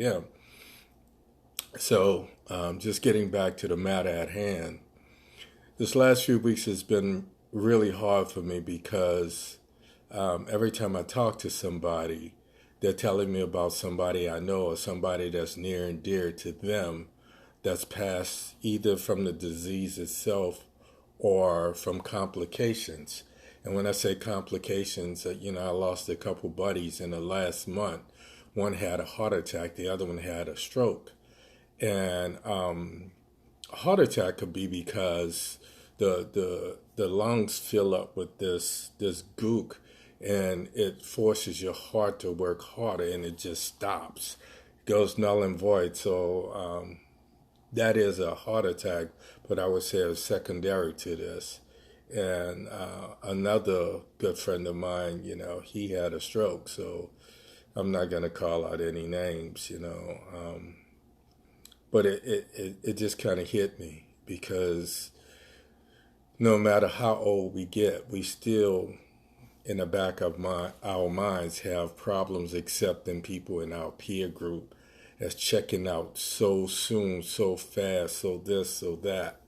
Yeah. So, just getting back to the matter at hand, this last few weeks has been really hard for me because every time I talk to somebody, they're telling me about somebody I know or somebody that's near and dear to them that's passed either from the disease itself or from complications. And when I say complications, I lost a couple buddies in the last month. One had a heart attack, the other one had a stroke. And a heart attack could be because the lungs fill up with this gook, and it forces your heart to work harder, and it just stops, goes null and void. So that is a heart attack, but I would say it's secondary to this. And another good friend of mine, he had a stroke, so I'm not going to call out any names. But it just kind of hit me because no matter how old we get, we still, in the back of our minds, have problems accepting people in our peer group as checking out so soon, so fast, so this, so that.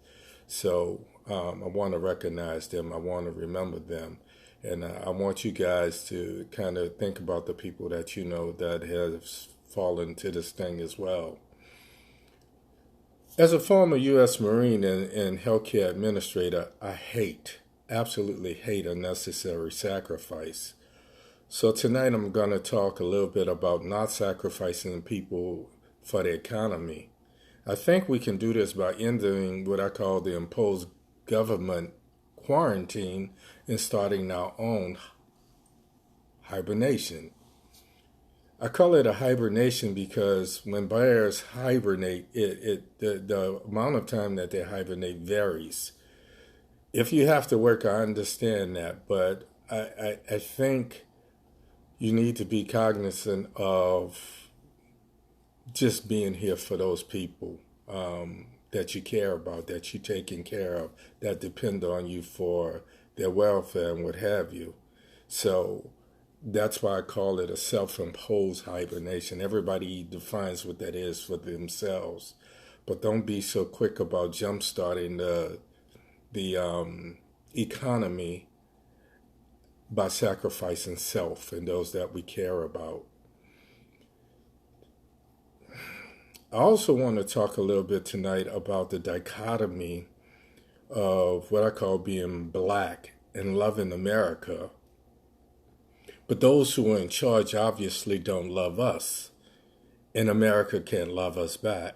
So I want to recognize them. I want to remember them. And I want you guys to kind of think about the people that you know that have fallen to this thing as well. As a former U.S. Marine and healthcare administrator, I absolutely hate unnecessary sacrifice. So tonight I'm going to talk a little bit about not sacrificing people for the economy. I think we can do this by ending what I call the imposed government quarantine and starting our own hibernation. I call it a hibernation because when bears hibernate, the amount of time that they hibernate varies. If you have to work, I understand that, but I think you need to be cognizant of just being here for those people that you care about, that you're taking care of, that depend on you for their welfare and what have you. So that's why I call it a self-imposed hibernation. Everybody defines what that is for themselves, but don't be so quick about jump-starting the economy by sacrificing self and those that we care about. I also want to talk a little bit tonight about the dichotomy of what I call being black and loving America. But those who are in charge obviously don't love us, and America can't love us back.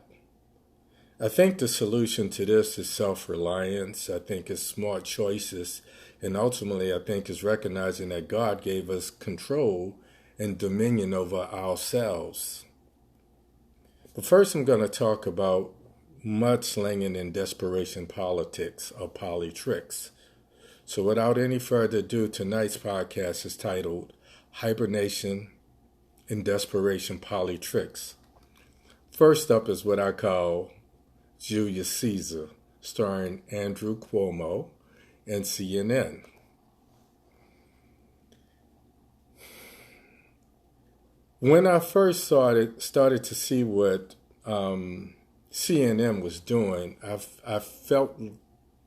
I think the solution to this is self-reliance. I think it's smart choices. And ultimately, I think it's recognizing that God gave us control and dominion over ourselves. But first, I'm going to talk about mudslinging and desperation politics, or Polytricks. So without any further ado, tonight's podcast is titled Hibernation and Desperation Polytricks. First up is what I call Julius Caesar, starring Andrew Cuomo and CNN. When I first started to see what CNN was doing, I felt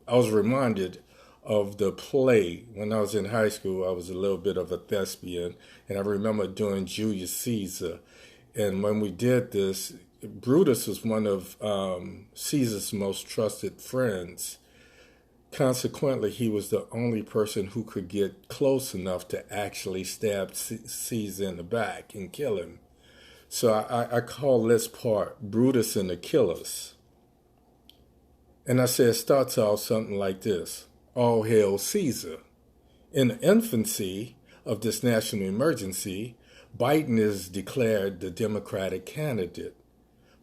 I was reminded of the play. When I was in high school, I was a little bit of a thespian, and I remember doing Julius Caesar. And when we did this, Brutus was one of Caesar's most trusted friends. Consequently, he was the only person who could get close enough to actually stab Caesar in the back and kill him. So I call this part Brutus and the Killers. And I said it starts out something like this. All hail Caesar. In the infancy of this national emergency, Biden is declared the Democratic candidate.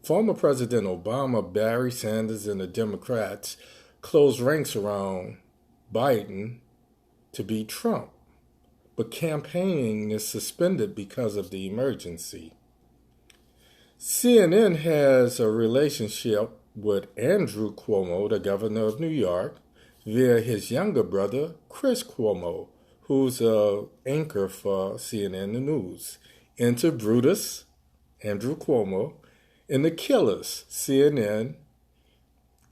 Former President Obama, Barry Sanders, and the Democrats closed ranks around Biden to beat Trump. But campaigning is suspended because of the emergency. CNN has a relationship with Andrew Cuomo, the governor of New York, via his younger brother, Chris Cuomo, who's an anchor for CNN News. Enter Brutus Andrew Cuomo, and the killers, CNN,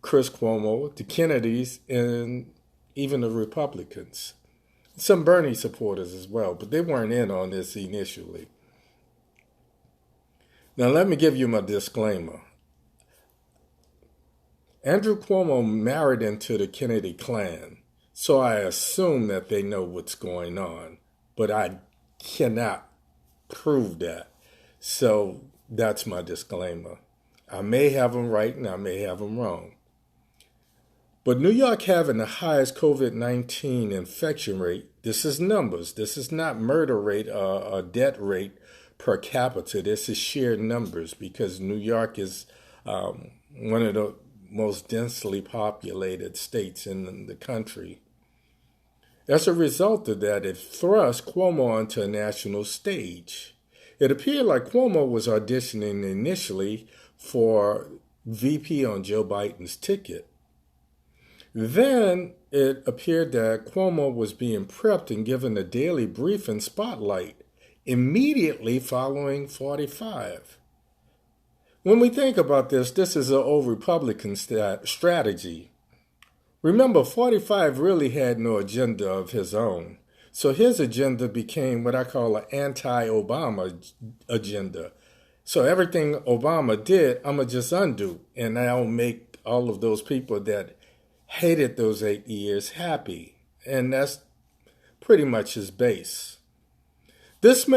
Chris Cuomo, the Kennedys, and even the Republicans. Some Bernie supporters as well, but they weren't in on this initially. Now let me give you my disclaimer. Andrew Cuomo married into the Kennedy clan, so I assume that they know what's going on, but I cannot prove that. So that's my disclaimer. I may have them right and I may have them wrong. But New York having the highest COVID-19 infection rate, this is numbers. This is not murder rate or death rate per capita. This is sheer numbers because New York is one of the most densely populated states in the country. As a result of that, it thrust Cuomo onto a national stage. It appeared like Cuomo was auditioning initially for VP on Joe Biden's ticket. Then it appeared that Cuomo was being prepped and given a daily briefing spotlight immediately following 45. When we think about this, this is an old Republican strategy. Remember, 45 really had no agenda of his own. So his agenda became what I call an anti-Obama agenda. So everything Obama did, I'm going to just undo. And I'll make all of those people that hated those 8 years happy. And that's pretty much his base. This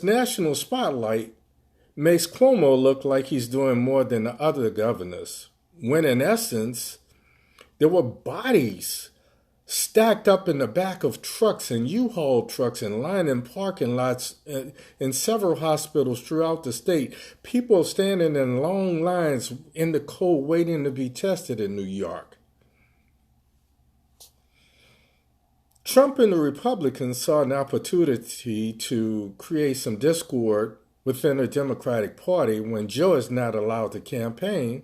national spotlight makes Cuomo look like he's doing more than the other governors, when in essence, there were bodies stacked up in the back of trucks and U-Haul trucks and lining parking lots in several hospitals throughout the state. People standing in long lines in the cold waiting to be tested in New York. Trump and the Republicans saw an opportunity to create some discord within the Democratic Party when Joe is not allowed to campaign,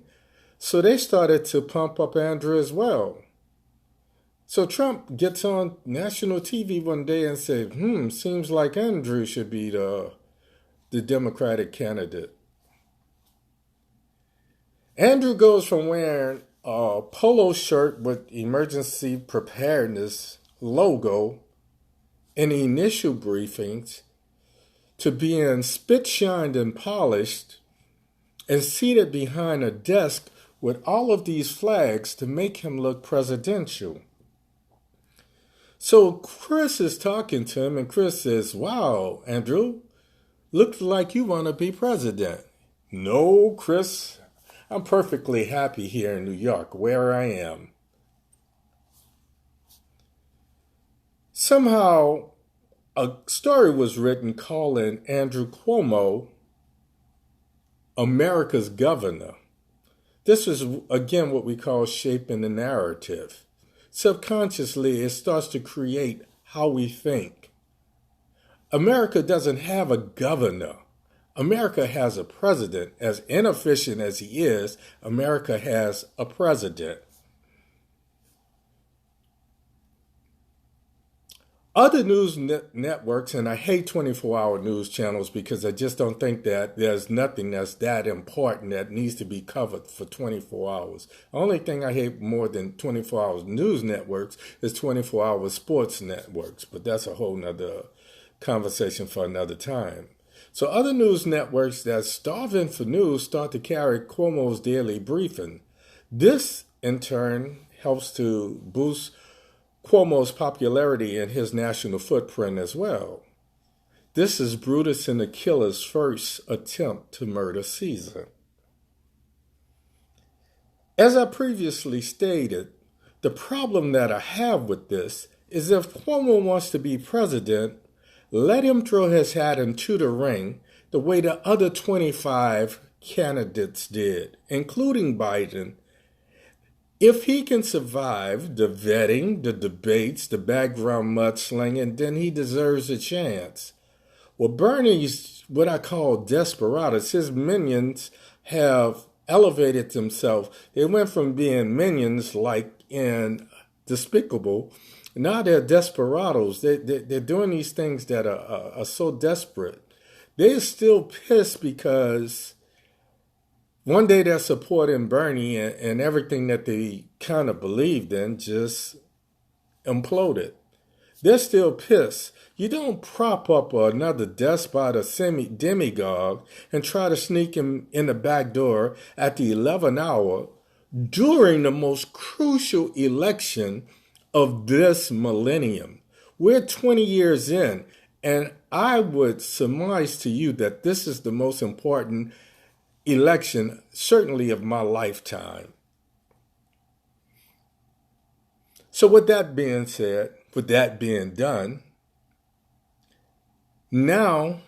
so they started to pump up Andrew as well. So Trump gets on national TV one day and said, seems like Andrew should be the Democratic candidate. Andrew goes from wearing a polo shirt with emergency preparedness logo in the initial briefings to being spit-shined and polished and seated behind a desk with all of these flags to make him look presidential. So Chris is talking to him, and Chris says, "Wow, Andrew, looks like you want to be president." "No, Chris, I'm perfectly happy here in New York, where I am." Somehow, a story was written calling Andrew Cuomo America's governor. This is, again, what we call shaping the narrative. Subconsciously, it starts to create how we think. America doesn't have a governor. America has a president. As inefficient as he is, America has a president. Other news networks, and I hate 24-hour news channels because I just don't think that there's nothing that's that important that needs to be covered for 24 hours. The only thing I hate more than 24-hour news networks is 24-hour sports networks, but that's a whole nother conversation for another time. So other news networks that's starving for news start to carry Cuomo's daily briefing. This, in turn, helps to boost Cuomo's popularity and his national footprint as well. This is Brutus and the Killer's first attempt to murder Caesar. As I previously stated, the problem that I have with this is if Cuomo wants to be president, let him throw his hat into the ring the way the other 25 candidates did, including Biden. If he can survive the vetting, the debates, the background mudslinging, then he deserves a chance. Well, Bernie's what I call desperados. His minions have elevated themselves. They went from being minions like in Despicable. Now they're desperados. They're doing these things that are so desperate They're still pissed because one day they're supporting Bernie and everything that they kind of believed in just imploded. They're still pissed. You don't prop up another despot or demagogue and try to sneak him in the back door at the 11th hour during the most crucial election of this millennium. We're 20 years in, and I would surmise to you that this is the most important election, certainly of my lifetime. So with that being said, with that being done, now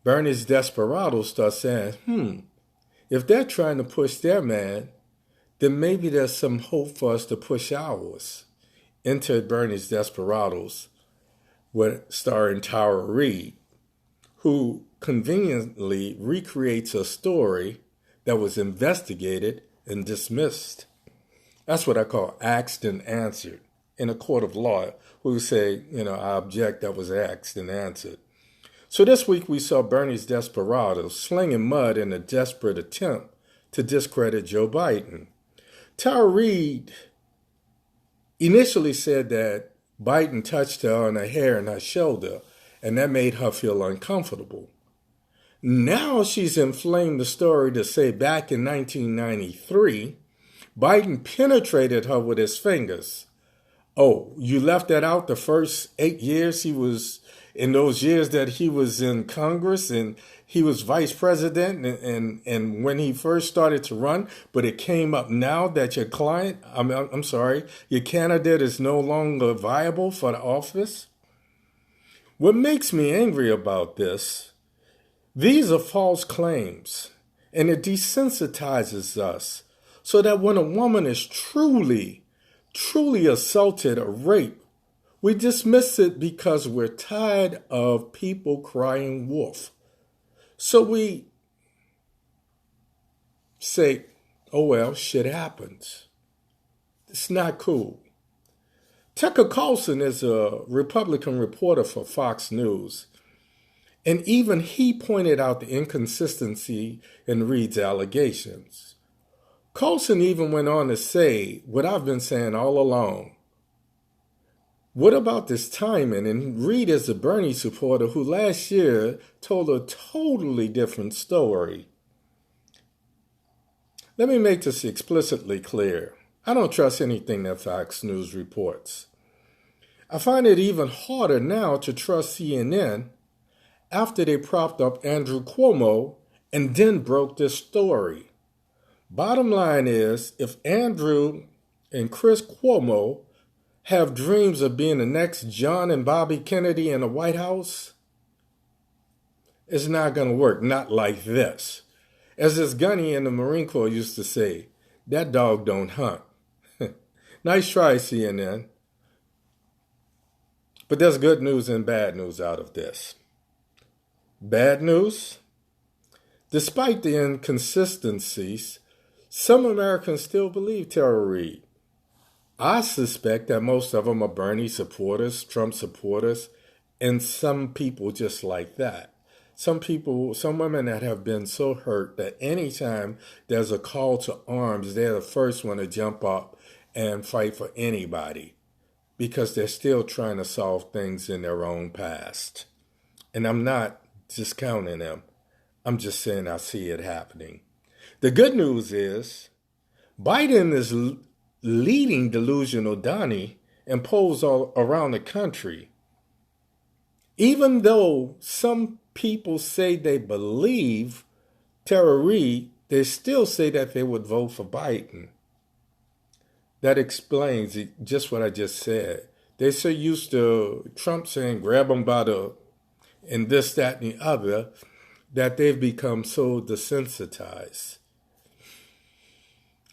Bernie's desperados start saying, if they're trying to push their man, then maybe there's some hope for us to push ours into Bernie's desperados, starring Tara Reid, who conveniently recreates a story that was investigated and dismissed. That's what I call asked and answered. In a court of law, we would say, I object, that was asked and answered. So this week we saw Bernie's desperados slinging mud in a desperate attempt to discredit Joe Biden. Tara Reid initially said that Biden touched her on her hair and her shoulder, and that made her feel uncomfortable. Now she's inflamed the story to say back in 1993, Biden penetrated her with his fingers. Oh, you left that out the first 8 years he was, in those years that he was in Congress and he was vice president and when he first started to run, but it came up now that your your candidate is no longer viable for the office? What makes me angry about this, these are false claims, and it desensitizes us so that when a woman is truly assaulted or raped, we dismiss it because we're tired of people crying wolf. So we say, oh well, shit happens. It's not cool. Tucker Carlson is a Republican reporter for Fox News, and even he pointed out the inconsistency in Reid's allegations. Carlson even went on to say what I've been saying all along. What about this timing? And Reid is a Bernie supporter who last year told a totally different story. Let me make this explicitly clear. I don't trust anything that Fox News reports. I find it even harder now to trust CNN after they propped up Andrew Cuomo and then broke this story. Bottom line is, if Andrew and Chris Cuomo have dreams of being the next John and Bobby Kennedy in the White House, it's not going to work, not like this. As this gunny in the Marine Corps used to say, that dog don't hunt. Nice try, CNN. But there's good news and bad news out of this. Bad news? Despite the inconsistencies, some Americans still believe Tara Reid. I suspect that most of them are Bernie supporters, Trump supporters, and some people just like that. Some women that have been so hurt that anytime there's a call to arms, they're the first one to jump up and fight for anybody because they're still trying to solve things in their own past. And I'm not discounting them. I'm just saying I see it happening. The good news is Biden is leading delusional Donnie in polls all around the country. Even though some people say they believe Tara Reid, they still say that they would vote for Biden. That explains just what I just said. They're so used to Trump saying grab them by the and this, that, and the other that they've become so desensitized.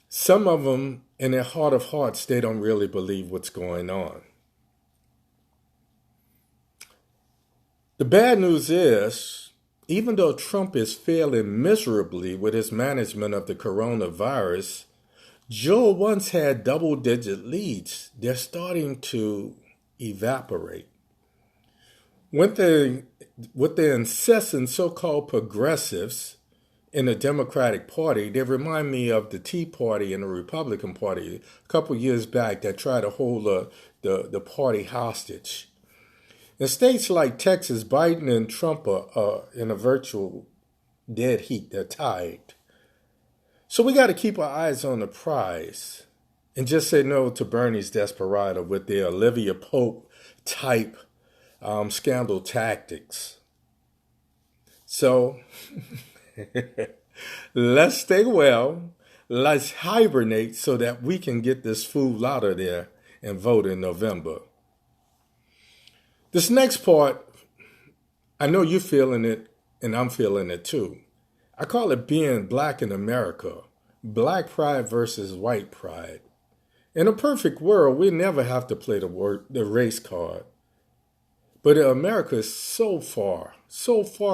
Some of them, in their heart of hearts, they don't really believe what's going on. The bad news is, even though Trump is failing miserably with his management of the coronavirus, Joe once had double-digit leads. They're starting to evaporate. With the incessant so-called progressives in the Democratic Party, they remind me of the Tea Party and the Republican Party a couple years back that tried to hold the party hostage. In states like Texas, Biden and Trump are in a virtual dead heat. They're tied. So we got to keep our eyes on the prize and just say no to Bernie's desperado with their Olivia Pope type scandal tactics. So let's stay well. Let's hibernate so that we can get this fool out of there and vote in November. This next part, I know you're feeling it and I'm feeling it too. I call it being black in America. Black pride versus white pride. In a perfect world, we never have to play the race card. But America is so far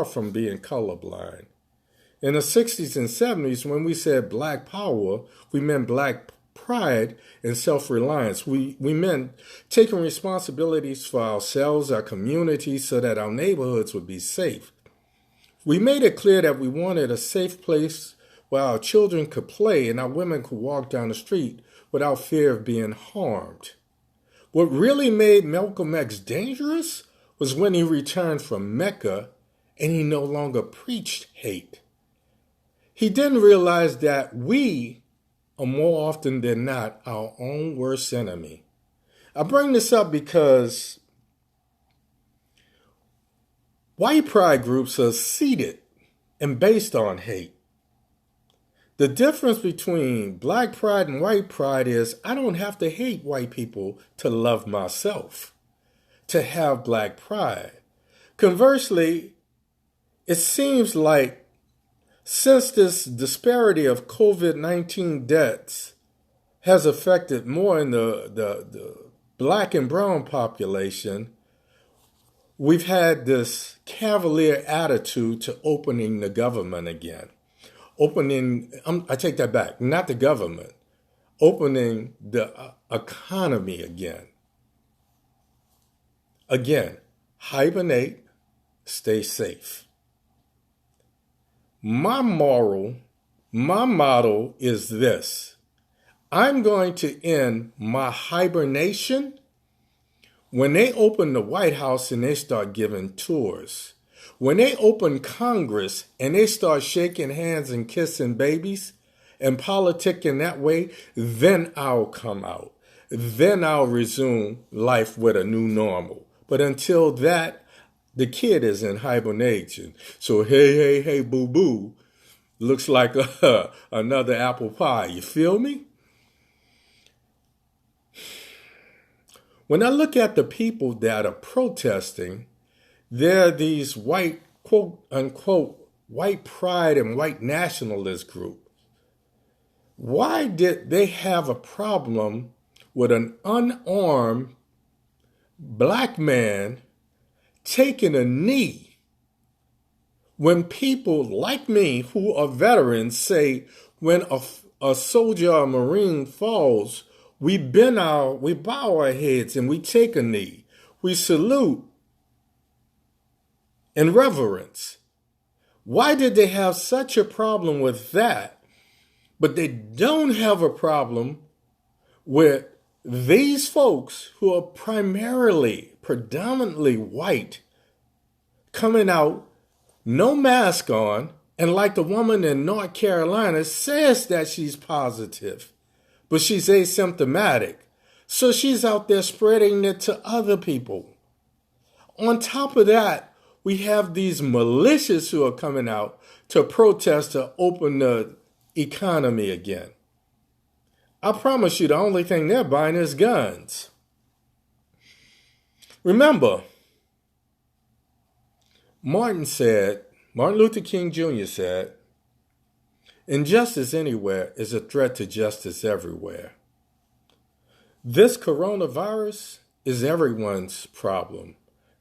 from being colorblind. In the 60s and 70s, when we said black power, we meant black pride and self-reliance. We meant taking responsibilities for ourselves, our communities, so that our neighborhoods would be safe. We made it clear that we wanted a safe place where our children could play and our women could walk down the street without fear of being harmed. What really made Malcolm X dangerous was when he returned from Mecca and he no longer preached hate. He didn't realize that we are more often than not our own worst enemy. I bring this up because white pride groups are seeded and based on hate. The difference between black pride and white pride is I don't have to hate white people to love myself, to have black pride. Conversely, it seems like since this disparity of COVID-19 deaths has affected more in the black and brown population, we've had this cavalier attitude to opening the government again. I take that back, not the government, opening the economy again. Again, hibernate, stay safe. My motto is this. I'm going to end my hibernation when they open the White House and they start giving tours. When they open Congress and they start shaking hands and kissing babies and politicking that way, then I'll come out. Then I'll resume life with a new normal. But until that, the kid is in hibernation. So hey, boo-boo, looks like another apple pie. You feel me? When I look at the people that are protesting, there are these white, quote unquote, white pride and white nationalist group. Why did they have a problem with an unarmed black man taking a knee when people like me who are veterans say when a soldier or a Marine falls, we bow our heads and we take a knee. We salute in reverence. Why did they have such a problem with that, but they don't have a problem with these folks who are predominantly white, coming out, no mask on, and like the woman in North Carolina says that she's positive, but she's asymptomatic. So she's out there spreading it to other people. On top of that, we have these militias who are coming out to protest to open the economy again. I promise you the only thing they're buying is guns. Remember, Martin Luther King Jr. said, injustice anywhere is a threat to justice everywhere. This coronavirus is everyone's problem.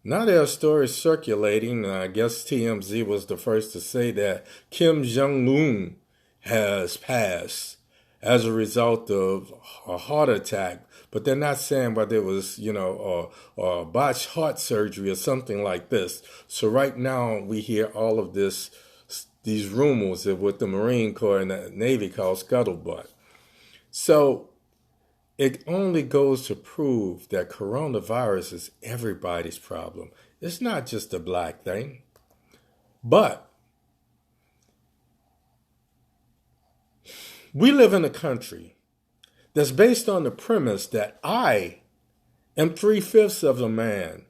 Now there are stories circulating, and I guess TMZ was the first to say that Kim Jong-un has passed as a result of a heart attack, but they're not saying whether it was, or botched heart surgery or something like this. So right now we hear all of these rumors of what the Marine Corps and the Navy call scuttlebutt. So it only goes to prove that coronavirus is everybody's problem. It's not just a black thing. But we live in a country that's based on the premise that I am 3/5 of a man.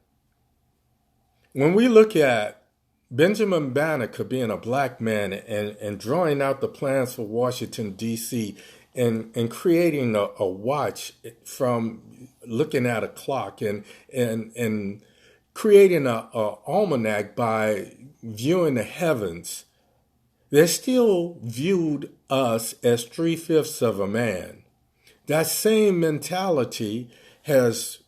When we look at Benjamin Banneker being a black man and drawing out the plans for Washington, D.C., and creating a watch from looking at a clock and creating a almanac by viewing the heavens, they still viewed us as 3/5 of a man. That same mentality has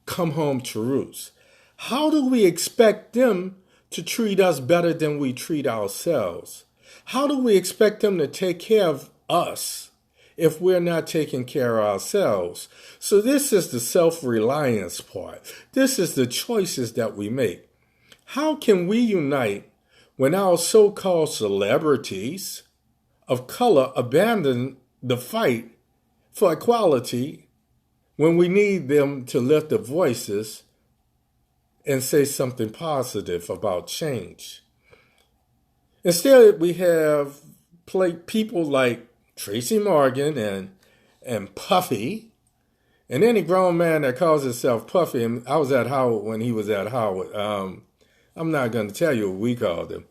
come home to roost. How do we expect them to treat us better than we treat ourselves? How do we expect them to take care of us if we're not taking care of ourselves? So this is the self-reliance part. This is the choices that we make. How can we unite when our so-called celebrities of color abandon the fight for equality when we need them to lift their voices and say something positive about change? Instead, we have people like Tracy Morgan and Puffy, and any grown man that calls himself Puffy. And I was at Howard when he was at Howard. I'm not going to tell you what we called him,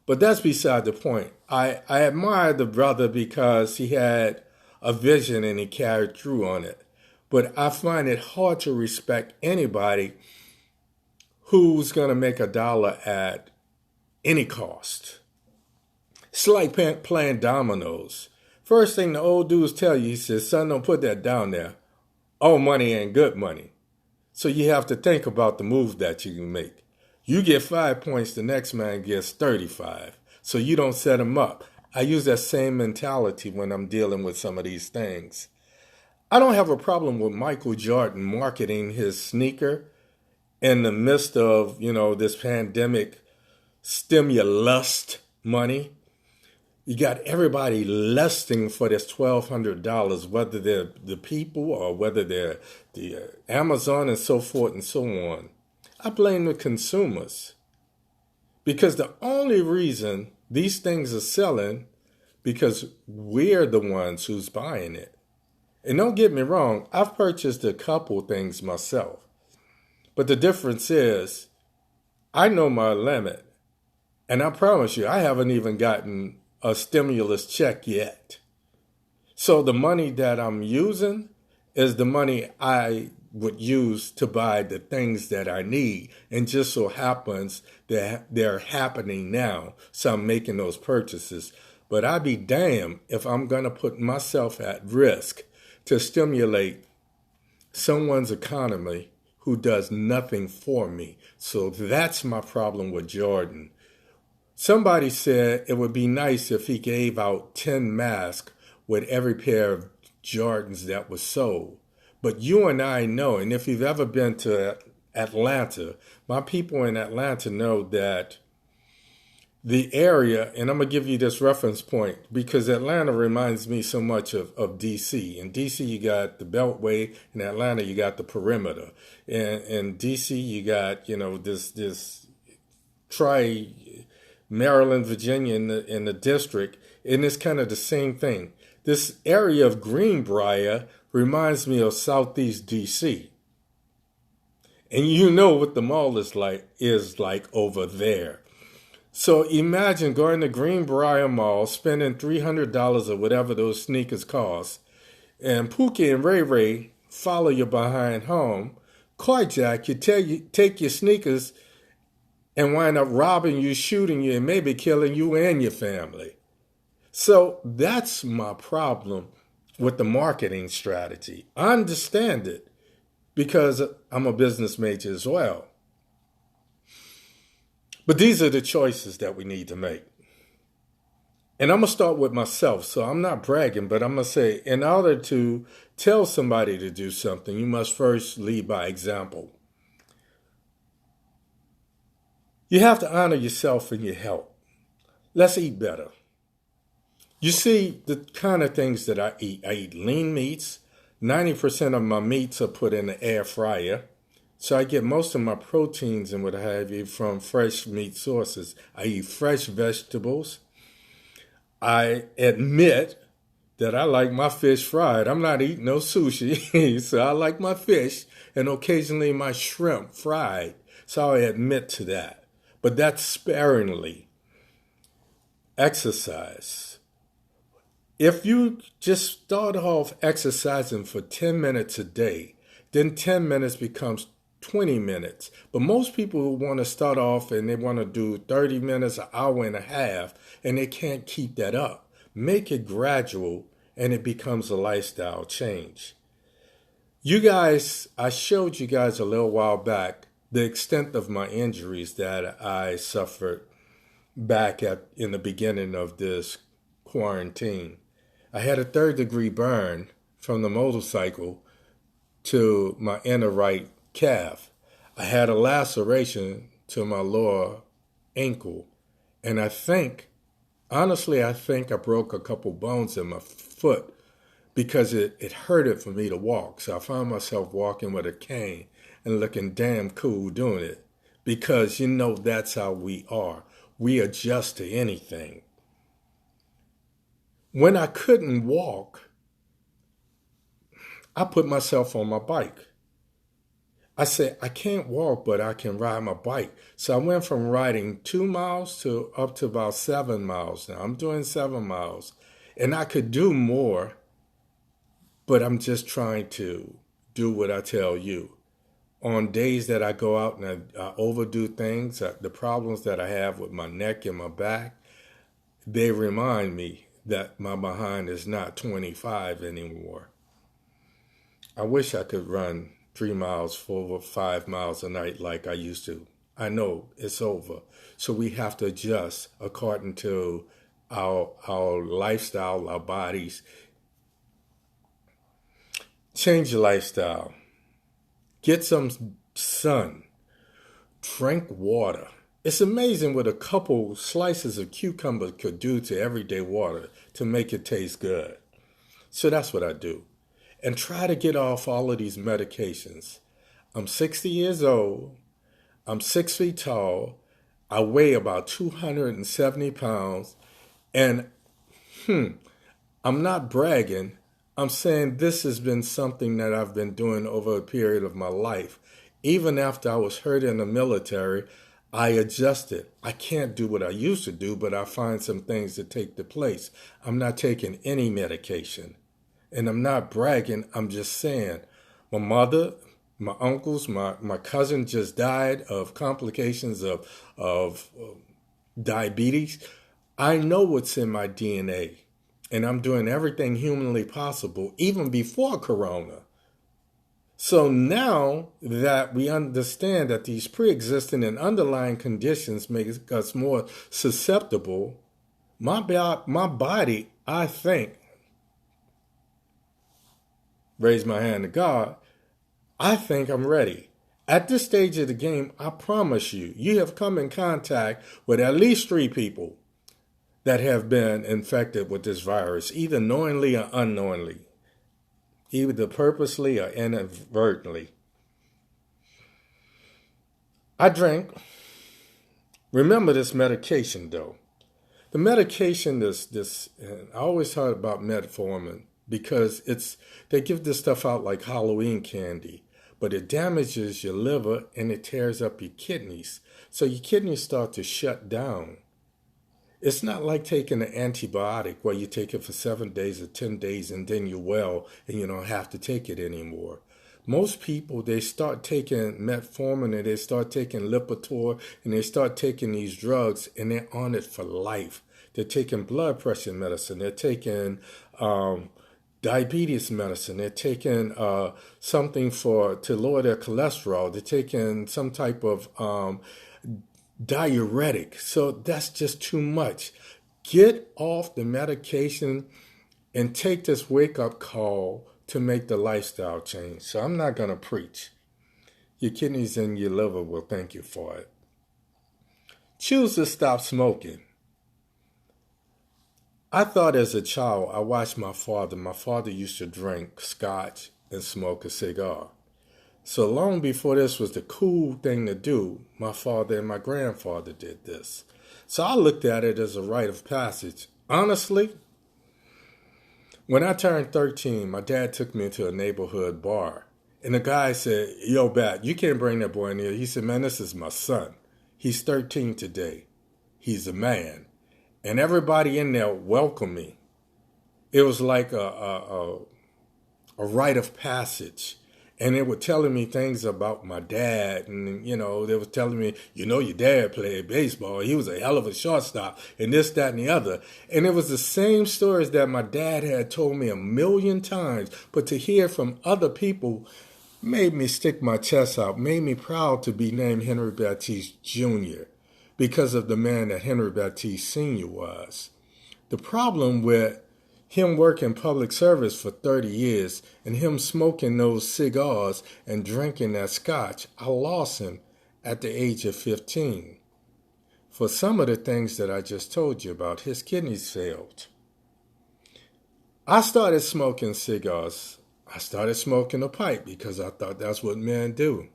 but that's beside the point. I admired the brother because he had a vision and he carried through on it. But I find it hard to respect anybody who's going to make a dollar at any cost. It's like playing dominoes. First thing the old dudes tell you, he says, son, don't put that down there. All money ain't good money. So you have to think about the moves that you can make. You get 5 points, the next man gets 35. So you don't set him up. I use that same mentality when I'm dealing with some of these things. I don't have a problem with Michael Jordan marketing his sneaker in the midst of, this pandemic stimulus money. You got everybody lusting for this $1,200, whether they're the people or whether they're the Amazon and so forth and so on. I blame the consumers because the only reason these things are selling because we're the ones who's buying it. And don't get me wrong, I've purchased a couple things myself. But the difference is I know my limit. And I promise you, I haven't even gotten a stimulus check yet. So the money that I'm using is the money I would use to buy the things that I need. And just so happens that they're happening now. So I'm making those purchases. But I'd be damned if I'm going to put myself at risk to stimulate someone's economy who does nothing for me. So that's my problem with Jordan. Somebody said it would be nice if he gave out 10 masks with every pair of Jordans that was sold. But you and I know, and if you've ever been to Atlanta, my people in Atlanta know that the area, and I'm going to give you this reference point because Atlanta reminds me so much of D.C. In D.C. you got the Beltway, in Atlanta you got the perimeter. And in D.C. you got, this Maryland, Virginia in the district, and it's kind of the same thing. This area of Greenbrier reminds me of Southeast D.C. And you know what the mall is like over there. So imagine going to Greenbrier Mall, spending $300 or whatever those sneakers cost, and Pookie and Ray Ray follow you behind home, carjack you, take your sneakers, and wind up robbing you, shooting you, and maybe killing you and your family. So that's my problem with the marketing strategy. I understand it because I'm a business major as well. But these are the choices that we need to make. And I'm going to start with myself. So I'm not bragging, but I'm going to say, in order to tell somebody to do something, you must first lead by example. You have to honor yourself and your health. Let's eat better. You see the kind of things that I eat lean meats. 90% of my meats are put in the air fryer. So I get most of my proteins and what have you from fresh meat sources. I eat fresh vegetables. I admit that I like my fish fried. I'm not eating no sushi, so I like my fish and occasionally my shrimp fried. So I admit to that. But that's sparingly. Exercise. If you just start off exercising for 10 minutes a day, then 10 minutes becomes 20 minutes. But most people want to start off and they want to do 30 minutes, an hour and a half, and they can't keep that up. Make it gradual and it becomes a lifestyle change. You guys, I showed you guys a little while back the extent of my injuries that I suffered back in the beginning of this quarantine. I had a 3rd-degree burn from the motorcycle to my inner right calf. I had a laceration to my lower ankle. And honestly, I think I broke a couple bones in my foot because it hurted for me to walk. So I found myself walking with a cane and looking damn cool doing it because, that's how we are. We adjust to anything. When I couldn't walk, I put myself on my bike. I said, I can't walk, but I can ride my bike. So I went from riding 2 miles to up to about 7 miles now. I'm doing 7 miles. And I could do more, but I'm just trying to do what I tell you. On days that I go out and I overdo things, the problems that I have with my neck and my back, they remind me that my behind is not 25 anymore. I wish I could run 3 miles, 4 or 5 miles a night like I used to. I know it's over. So we have to adjust according to our lifestyle, our bodies. Change your lifestyle. Get some sun. Drink water. It's amazing what a couple slices of cucumber could do to everyday water to make it taste good. So that's what I do. And try to get off all of these medications. I'm 60 years old. I'm 6 feet tall. I weigh about 270 pounds. And I'm not bragging. I'm saying this has been something that I've been doing over a period of my life. Even after I was hurt in the military, I adjusted. I can't do what I used to do, but I find some things to take the place. I'm not taking any medication. And I'm not bragging. I'm just saying my mother, my uncles, my cousin just died of complications of diabetes. I know what's in my DNA. And I'm doing everything humanly possible, even before Corona. So now that we understand that these pre-existing and underlying conditions make us more susceptible, my body, I think, raise my hand to God, I think I'm ready. At this stage of the game, I promise you, you have come in contact with at least 3 people that have been infected with this virus, either knowingly or unknowingly, either purposely or inadvertently. I drink. Remember this medication, though. The medication, I always heard about metformin because they give this stuff out like Halloween candy, but it damages your liver and it tears up your kidneys. So your kidneys start to shut down. It's not like taking an antibiotic where you take it for 7 days or 10 days and then you're well and you don't have to take it anymore. Most people, they start taking metformin and they start taking Lipitor and they start taking these drugs and they're on it for life. They're taking blood pressure medicine. They're taking diabetes medicine. They're taking something to lower their cholesterol. They're taking some type of diuretic. So that's just too much. Get off the medication and take this wake-up call to make the lifestyle change. So I'm not going to preach. Your kidneys and your liver will thank you for it. Choose to stop smoking. I thought as a child, I watched my father. My father used to drink scotch and smoke a cigar. So long before this was the cool thing to do, my father and my grandfather did this. So I looked at it as a rite of passage. Honestly, when I turned 13, my dad took me to a neighborhood bar. And the guy said, "Yo, Bat, you can't bring that boy in here." He said, "Man, this is my son. He's 13 today. He's a man." And everybody in there welcomed me. It was like a rite of passage. And they were telling me things about my dad. And, they were telling me, your dad played baseball. He was a hell of a shortstop and this, that, and the other. And it was the same stories that my dad had told me a million times. But to hear from other people made me stick my chest out, made me proud to be named Henry Baptiste Jr. because of the man that Henry Baptiste Sr. was. The problem with him working public service for 30 years and him smoking those cigars and drinking that scotch, I lost him at the age of 15. For some of the things that I just told you about, his kidneys failed. I started smoking cigars. I started smoking a pipe because I thought that's what men do.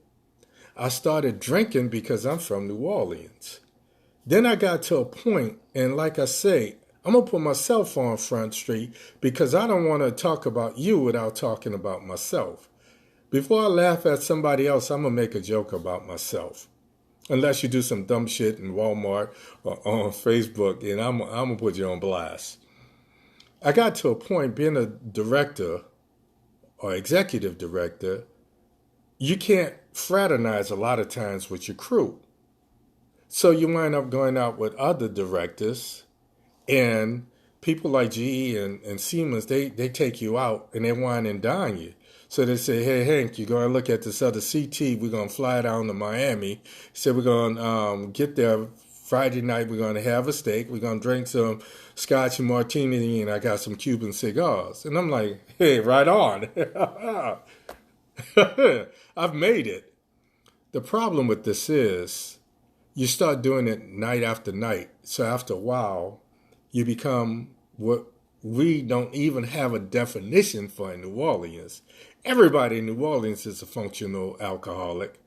I started drinking because I'm from New Orleans. Then I got to a point, and like I say, I'm going to put myself on Front Street because I don't want to talk about you without talking about myself. Before I laugh at somebody else, I'm going to make a joke about myself. Unless you do some dumb shit in Walmart or on Facebook, and I'm going to put you on blast. I got to a point being a director or executive director, you can't fraternize a lot of times with your crew. So you wind up going out with other directors, and people like GE and Siemens, they take you out and they wine and dine you. So they say, "Hey, Hank, you're going to look at this other CT. We're going to fly down to Miami. So we're going to get there Friday night. We're going to have a steak. We're going to drink some scotch and martini, and I got some Cuban cigars." And I'm like, "Hey, right on." I've made it. The problem with this is you start doing it night after night. So after a while, you become what we don't even have a definition for in New Orleans. Everybody in New Orleans is a functional alcoholic.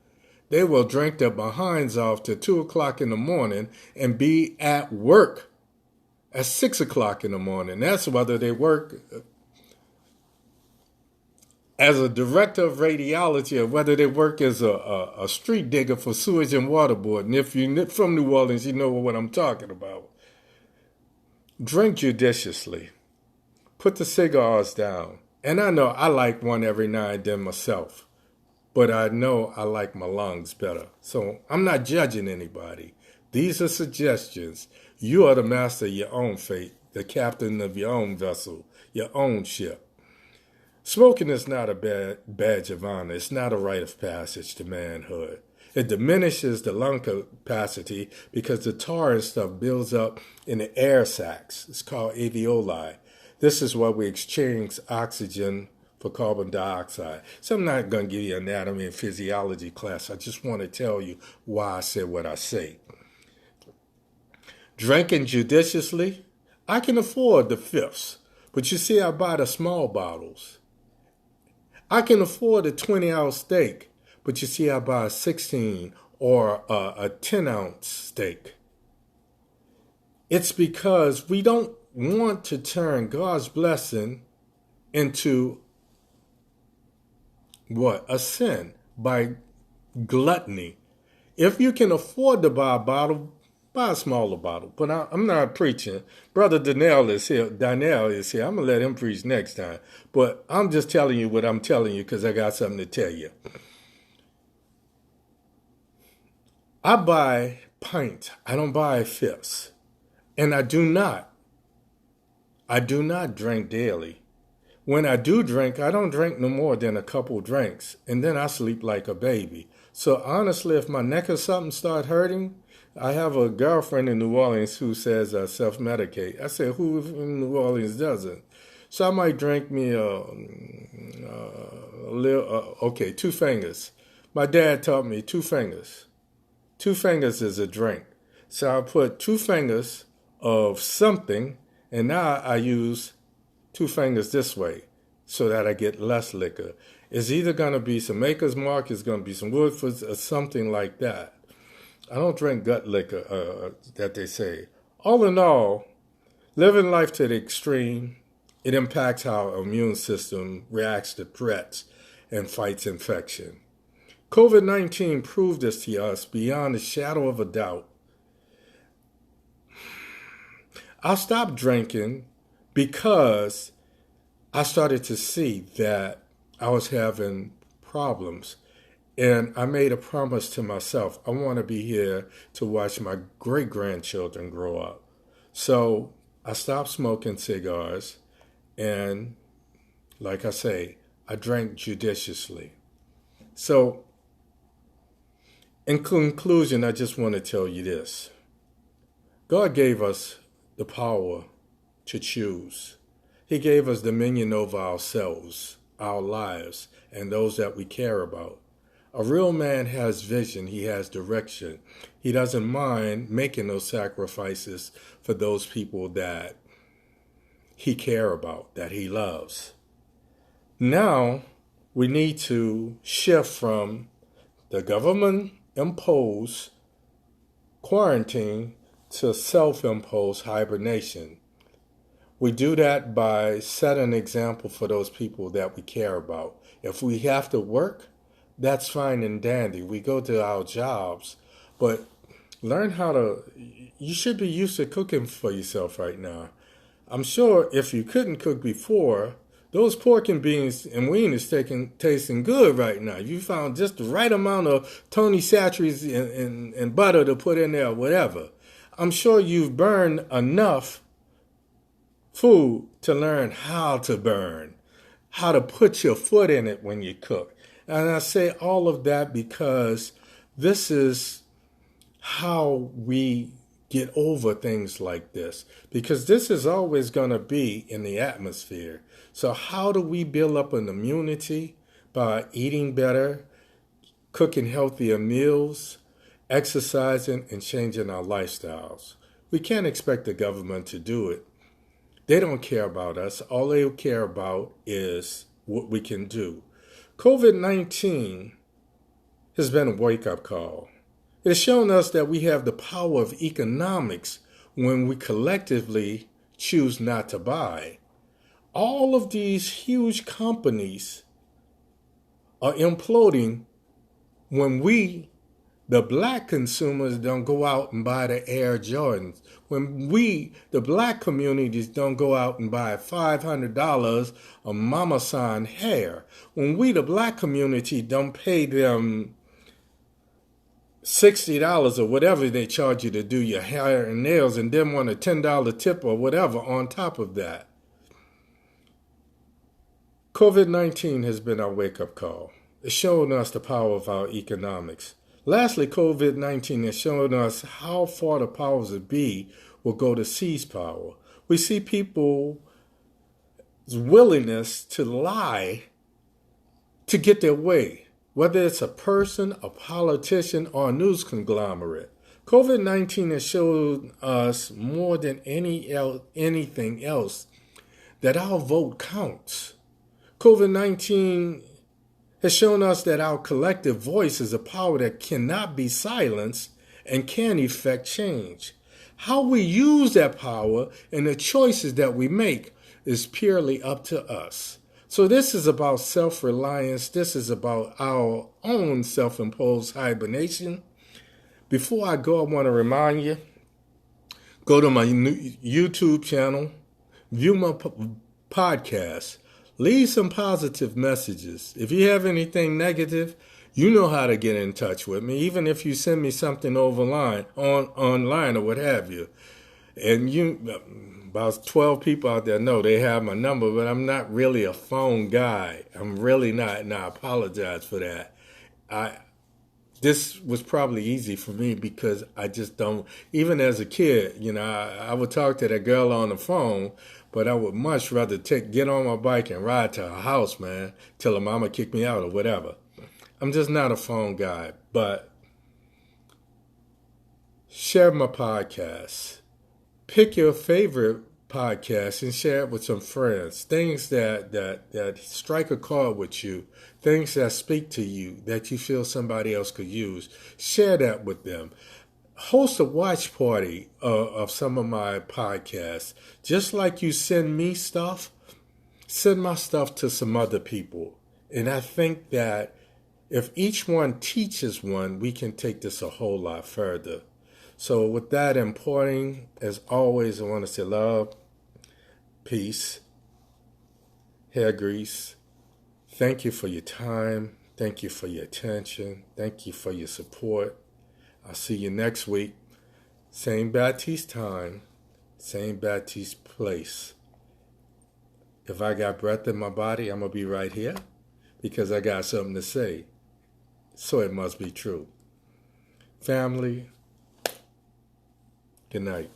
They will drink their behinds off till 2 o'clock in the morning and be at work at 6 o'clock in the morning. That's whether they work as a director of radiology or whether they work as a street digger for sewage and water board. And if you're from New Orleans, you know what I'm talking about. Drink judiciously. Put the cigars down. And I know I like one every now and then myself, but I know I like my lungs better. So I'm not judging anybody. These are suggestions. You are the master of your own fate, the captain of your own vessel, your own ship. Smoking is not a badge of honor. It's not a rite of passage to manhood. It diminishes the lung capacity because the tar and stuff builds up in the air sacs. It's called alveoli. This is where we exchange oxygen for carbon dioxide. So I'm not going to give you anatomy and physiology class. I just want to tell you why I said what I say. Drinking judiciously, I can afford the fifths, but you see I buy the small bottles. I can afford a 20-ounce steak, but you see I buy a 16 or a 10-ounce steak. It's because we don't want to turn God's blessing into what? A sin by gluttony. If you can afford to buy a bottle, buy a smaller bottle. But I'm not preaching. Brother Daniel is here. I'm going to let him preach next time. But I'm just telling you what I'm telling you because I got something to tell you. I buy pints. I don't buy fifths. And I do not drink daily. When I do drink, I don't drink no more than a couple drinks. And then I sleep like a baby. So honestly, if my neck or something start hurting, I have a girlfriend in New Orleans who says I self-medicate. I said, who in New Orleans doesn't? So I might drink me okay, 2 fingers. My dad taught me 2 fingers. 2 fingers is a drink. So I put 2 fingers of something, and now I use 2 fingers this way so that I get less liquor. It's either going to be some Maker's Mark, it's going to be some Woodford's, or something like that. I don't drink gut liquor, that they say. All in all, living life to the extreme, it impacts how our immune system reacts to threats and fights infection. COVID-19 proved this to us beyond a shadow of a doubt. I stopped drinking because I started to see that I was having problems. And I made a promise to myself. I want to be here to watch my great-grandchildren grow up. So I stopped smoking cigars. And like I say, I drank judiciously. So in conclusion, I just want to tell you this. God gave us the power to choose. He gave us dominion over ourselves, our lives, and those that we care about. A real man has vision. He has direction. He doesn't mind making those sacrifices for those people that he cares about, that he loves. Now, we need to shift from the government-imposed quarantine to self-imposed hibernation. We do that by setting an example for those people that we care about. If we have to work, that's fine and dandy. We go to our jobs, but learn how to, you should be used to cooking for yourself right now. I'm sure if you couldn't cook before, those pork and beans and wieners tasting good right now. You found just the right amount of Tony Chachere's and butter to put in there, whatever. I'm sure you've burned enough food to learn how to burn, how to put your foot in it when you cook. And I say all of that because this is how we get over things like this, because this is always going to be in the atmosphere. So how do we build up an immunity? By eating better, cooking healthier meals, exercising, and changing our lifestyles. We can't expect the government to do it. They don't care about us. All they care about is what we can do. COVID-19 has been a wake-up call. It has shown us that we have the power of economics when we collectively choose not to buy. All of these huge companies are imploding when we, the black consumers, don't go out and buy the Air Jordans. When we, the black communities, don't go out and buy $500 of Mama San hair. When we, the black community, don't pay them $60 or whatever they charge you to do your hair and nails, and then want a $10 tip or whatever on top of that. COVID-19 has been our wake-up call. It's shown us the power of our economics. Lastly, COVID-19 has shown us how far the powers that be will go to seize power. We see people's willingness to lie to get their way, whether it's a person, a politician, or a news conglomerate. COVID-19 has shown us more than anything else that our vote counts. COVID-19 has shown us that our collective voice is a power that cannot be silenced and can effect change. How we use that power and the choices that we make is purely up to us. So this is about self-reliance. This is about our own self-imposed hibernation. Before I go, I want to remind you, go to my YouTube channel, view my podcast. Leave some positive messages. If you have anything negative, you know how to get in touch with me, even if you send me something online or what have you. And about 12 people out there know they have my number, but I'm not really a phone guy. I'm really not, and I apologize for that. this was probably easy for me because I just don't, even as a kid, I would talk to that girl on the phone, but I would much rather get on my bike and ride to her house, man, till her mama kicked me out or whatever. I'm just not a phone guy, but share my podcast. Pick your favorite podcast and share it with some friends. Things that strike a chord with you, things that speak to you, that you feel somebody else could use. Share that with them. Host a watch party of some of my podcasts. Just like you send me stuff, send my stuff to some other people. And I think that if each one teaches one, we can take this a whole lot further. So with that importing, as always, I want to say love, peace, hair grease. Thank you for your time. Thank you for your attention. Thank you for your support. I'll see you next week. Same Baptiste time, same Baptiste place. If I got breath in my body, I'm going to be right here because I got something to say. So it must be true. Family, good night.